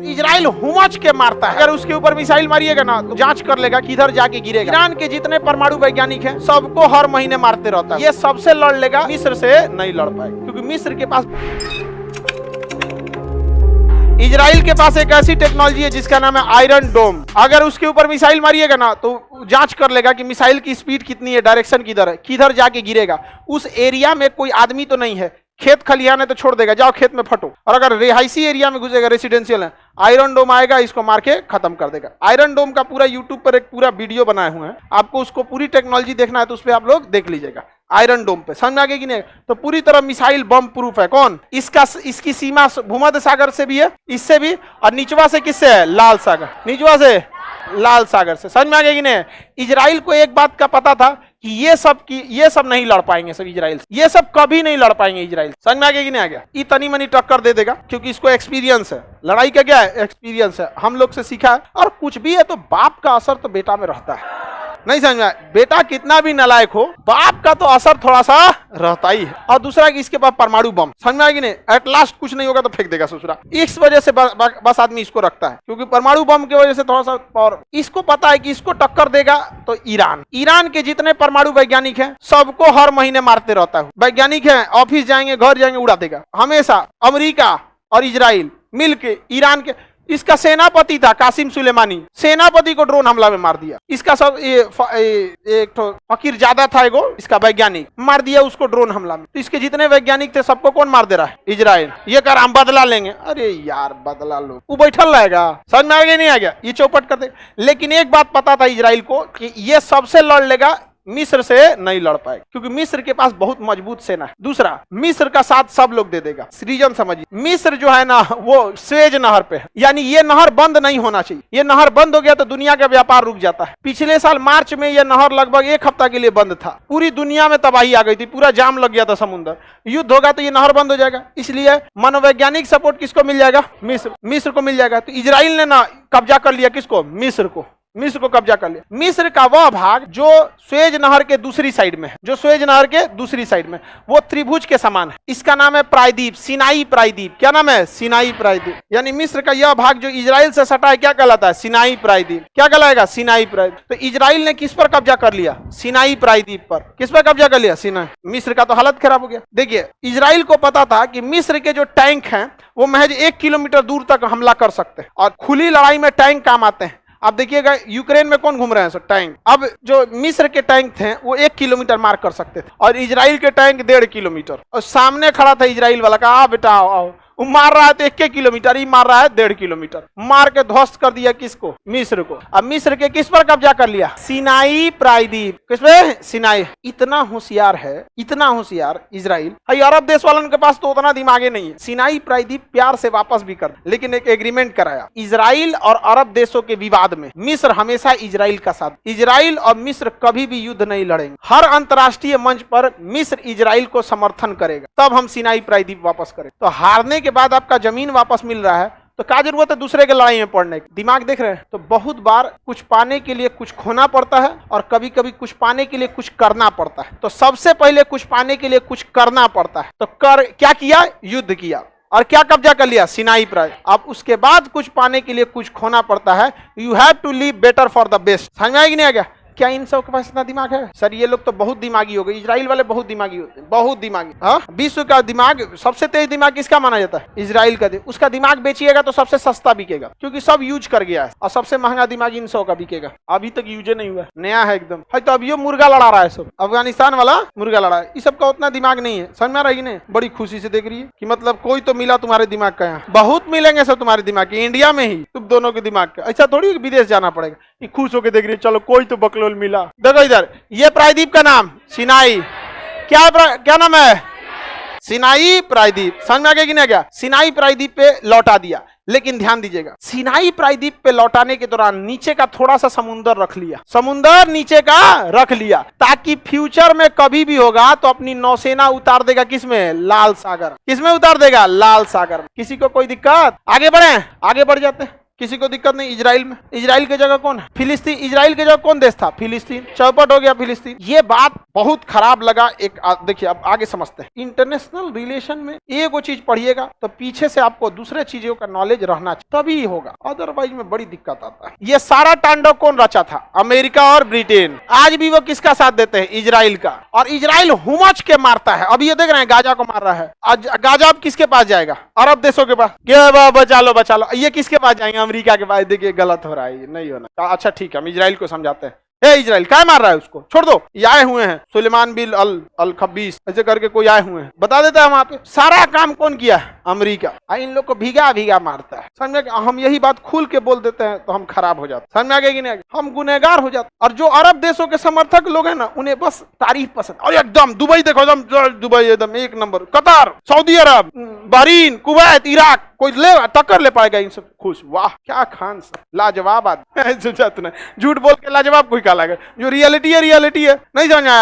Israel हुमच के मारता है। अगर उसके ऊपर मिसाइल मारिएगा ना तो जांच कर लेगा किधर जाके गिरेगा। ईरान के जितने परमाणु वैज्ञानिक हैं सबको हर महीने मारते रहता है। ये सबसे लड़ लेगा, मिस्र से नहीं लड़ पाएगा क्योंकि मिस्र के पास, इजराइल के पास एक ऐसी टेक्नोलॉजी है जिसका नाम है आयरन डोम। अगर उसके ऊपर मिसाइल मारिएगा ना तो जांच कर लेगा कि मिसाइल की स्पीड कितनी है, डायरेक्शन किधर है, किधर जाके गिरेगा। उस एरिया में कोई आदमी तो नहीं है, खेत खलिहान है तो छोड़ देगा, जाओ खेत में फटो। और अगर रिहायशी एरिया में घुसेगा, रेसिडेंशियल है, आयरन डोम आएगा, इसको मार के खत्म कर देगा। आयरन डोम का पूरा यूट्यूब पर एक पूरा वीडियो बनाए हुए हैं, आपको उसको पूरी टेक्नोलॉजी देखना है तो उस पर आप लोग देख लीजिएगा। आयरन डोम पे समझ में आ गया कि नहीं? तो पूरी तरह मिसाइल बम प्रूफ है। कौन इसकी सीमा भूमध्य सागर से भी है, इससे भी, और निचवा से किससे है? लाल सागर, निचवा से लाल सागर से। समझ में आ गया कि नहीं? इजराइल को एक बात का पता था कि ये सब नहीं लड़ पाएंगे, सब इजराइल, ये सब कभी नहीं लड़ पाएंगे इजराइल। समझ में आ गया कि नहीं आ गया? ये तनी मनी टक्कर दे देगा क्योंकि इसको एक्सपीरियंस है, लड़ाई का क्या है? एक्सपीरियंस है, हम लोग से सीखा है। और कुछ भी है तो बाप का असर तो बेटा में रहता है, नहीं समझ में आया? बेटा कितना भी नालायक हो, बाप का तो असर थोड़ा सा रहता ही है। और दूसरा कि इसके पास परमाणु बम, समझ में आएगी नहीं? एट लास्ट कुछ नहीं होगा तो फेंक देगा ससुरा। इस वजह से बस आदमी इसको रखता है क्योंकि परमाणु बम की वजह से थोड़ा सा पावर। इसको पता है कि इसको टक्कर देगा तो ईरान के जितने परमाणु वैज्ञानिक हैं सबको हर महीने मारते रहता है। वैज्ञानिक हैं, ऑफिस जाएंगे, घर जाएंगे, उड़ा देगा हमेशा। अमेरिका और इजराइल मिलके ईरान के, इसका सेनापति था कासिम सुलेमानी, सेनापति को ड्रोन हमला में मार दिया। इसका सब एक फकीर ज्यादा था एगो, इसका वैज्ञानिक मार दिया उसको ड्रोन हमला में। तो इसके जितने वैज्ञानिक थे सबको कौन मार दे रहा है? इजराइल। ये कर हम बदला लेंगे, अरे यार बदला लो, वो बैठल रहेगा। समझ में आ गया नहीं आ गया? ये चौपट कर दे। लेकिन एक बात पता था इजराइल को कि ये सबसे लड़ लेगा, मिस्र से नहीं लड़ पाए क्योंकि मिस्र के पास बहुत मजबूत सेना है। दूसरा, मिस्र का साथ सब लोग दे देगा। रीजन समझिए, मिस्र जो है ना वो स्वेज नहर पे है, यानी ये नहर बंद नहीं होना चाहिए। ये नहर बंद हो गया तो दुनिया का व्यापार रुक जाता है। पिछले साल मार्च में यह नहर लगभग एक हफ्ता के लिए बंद था, पूरी दुनिया में तबाही आ गई थी, पूरा जाम लग गया था समुद्र। युद्ध होगा तो ये नहर बंद हो जाएगा, इसलिए मनोवैज्ञानिक सपोर्ट किसको मिल जाएगा? मिस्र को मिल जाएगा। तो इजराइल ने ना कब्जा कर लिया किसको? मिस्र को कब्जा कर लिया। मिस्र का वह भाग जो स्वेज नहर के दूसरी साइड में है, जो स्वेज नहर के दूसरी साइड में, वो त्रिभुज के समान है। इसका नाम है प्रायद्वीप, सिनाई प्रायद्वीप। क्या नाम है? सिनाई प्रायद्वीप। यानी मिस्र का यह भाग जो इजराइल से सटा है क्या कहलाता है? सिनाई प्रायद्वीप। क्या कहलाएगा? सिनाई प्रायद्वीप। तो इजराइल ने किस पर कब्जा कर लिया? सिनाई प्रायद्वीप पर। किस पर कब्जा कर लिया? सिनाई। मिस्र का तो हालत खराब हो गया। देखिए, इजराइल को पता था कि मिस्र के जो टैंक हैं वो महज 1 किलोमीटर दूर तक हमला कर सकते हैं और खुली लड़ाई में टैंक काम आते हैं। अब देखिएगा यूक्रेन में कौन घूम रहे हैं? Sir tank. अब जो मिस्र के टैंक थे वो 1 किलोमीटर मार कर सकते थे और इजराइल के टैंक 1.5 किलोमीटर। और सामने खड़ा था इजराइल वाला, कहा बेटा आओ। वो मार रहा है तो 1 किलोमीटर, ही मार रहा है 1.5 किलोमीटर। मार के ध्वस्त कर दिया किसको? मिस्र को। अब मिस्र के किस पर कब्जा कर लिया? सिनाई प्रायद्वीप। किस पे? सिनाई। इतना होशियार है, इतना होशियार इजराइल। अरब देश वालों के पास तो उतना दिमाग नहीं है। सिनाई प्रायद्वीप प्यार से वापस भी कर, लेकिन एक एग्रीमेंट कराया। इजराइल और अरब देशों के विवाद में मिस्र हमेशा इजराइल का साथ। इजराइल और मिस्र कभी भी युद्ध नहीं लड़ेंगे। हर अंतर्राष्ट्रीय मंच पर मिस्र इजराइल को समर्थन करेगा, तब हम सिनाई प्रायद्वीप वापस करें। तो हारने के बाद आपका जमीन वापस मिल रहा है तो क्या जरूरत है दूसरे के लड़ाई में पड़ने की? दिमाग देख रहे हैं? तो बहुत बार कुछ पाने के लिए कुछ खोना पड़ता है और कभी कभी कुछ पाने के लिए कुछ करना पड़ता है। तो सबसे पहले कुछ पाने के लिए कुछ करना पड़ता है। तो क्या किया? युद्ध किया। और क्या कब्जा कर लिया? सिनाई प्रायद्वीप। अब उसके बाद कुछ पाने के लिए कुछ खोना पड़ता है। You have to leave better for the best. समझ में आएगी नहीं आ गया? क्या इन सब के पास इतना दिमाग है? सर ये लोग तो बहुत दिमागी हो गए, इजराइल वाले बहुत दिमागी होते हैं, बहुत दिमागी। हाँ, विश्व का दिमाग, सबसे तेज दिमाग किसका माना जाता है? इजराइल का। उसका दिमाग बेचिएगा तो सबसे सस्ता बिकेगा क्योंकि सब यूज कर गया है। और सबसे महंगा दिमाग इन 100 का बिकेगा, अभी तक यूज नहीं हुआ, नया है एकदम। है तो अभी मुर्गा लड़ा रहा है सब, अफगानिस्तान वाला मुर्गा लड़ा है। इस सब का उतना दिमाग नहीं है। समझ में आ रही नहीं? बड़ी खुशी से देख रही है कि मतलब कोई तो मिला तुम्हारे दिमाग का। यहाँ बहुत मिलेंगे सब तुम्हारे दिमाग के, इंडिया में ही तुम दोनों के दिमाग का। ऐसा थोड़ी विदेश जाना पड़ेगा। खुश होकर देख रही है, चलो कोई तो बकलोल मिला। देखो इधर, ये प्रायद्वीप का नाम सिनाई। क्या नाम है? सिनाई प्रायद्वीप। समझ में आ गया कि नहीं गया? सिनाई प्रायद्वीप पे लौटा दिया। लेकिन ध्यान दीजिएगा, सिनाई प्रायद्वीप पे लौटाने के दौरान नीचे का थोड़ा सा समुंदर रख लिया, समुंदर नीचे का रख लिया, ताकि फ्यूचर में कभी भी होगा तो अपनी नौसेना उतार देगा किसमें? लाल सागर। किसमें उतार देगा? लाल सागर। किसी को कोई दिक्कत? आगे बढ़े, आगे बढ़ जाते हैं। किसी को दिक्कत नहीं। इजराइल में, इजराइल की जगह कौन है? फिलिस्तीन। इजराइल की जगह कौन देश था? फिलिस्तीन। चौपट हो गया फिलिस्तीन। ये बात बहुत खराब लगा। एक देखिए, अब आगे समझते हैं। इंटरनेशनल रिलेशन में एक वो चीज पढ़िएगा तो पीछे से आपको दूसरे चीजों का नॉलेज रहना चाहिए, तभी होगा, अदरवाइज में बड़ी दिक्कत आता है। ये सारा तांडव कौन रचा था? अमेरिका और ब्रिटेन। आज भी वो किसका साथ देते हैं? इजराइल का। और इजराइल हुमच के मारता है। अभी ये देख रहे हैं गाजा को मार रहा है। आज गाजा अब किसके पास जाएगा? अरब देशों के पास। क्या बचा लो बचा लो। ये किसके पास जाएंगे? अमेरिका के पास। देखिए गलत हो रहा है, ये नहीं होना। अच्छा ठीक है, हम इजराइल को समझाते हैं। इजराइल क्या मार रहा है उसको? छोड़ दो। ये आए हुए हैं सुलेमान बिन अल खब्बीस, ऐसे करके कोई आए हुए हैं, बता देता है वहां पे। सारा काम कौन किया है? अमेरिका। इन लोग को भीगा भीगा मारता है। समझ में? हम यही बात खुल के बोल देते हैं तो हम खराब हो जाते। समझ में आ गया कि नहीं? हम गुनहगार हो जाते। और जो अरब देशों के समर्थक लोग हैं ना, उन्हें बस तारीफ पसंद। और एकदम दुबई देखो, एकदम दुबई एकदम एक नंबर। कतर, सऊदी अरब, बहरीन, कुवैत, इराक, कोई ले टक्कर ले पाएगा इन सब। खुश। वाह क्या खान सा लाजवाब आदमी। झूठ बोल के लाजवाब कोई कहा? जो रियलिटी है रियलिटी है। नहीं समझ आया?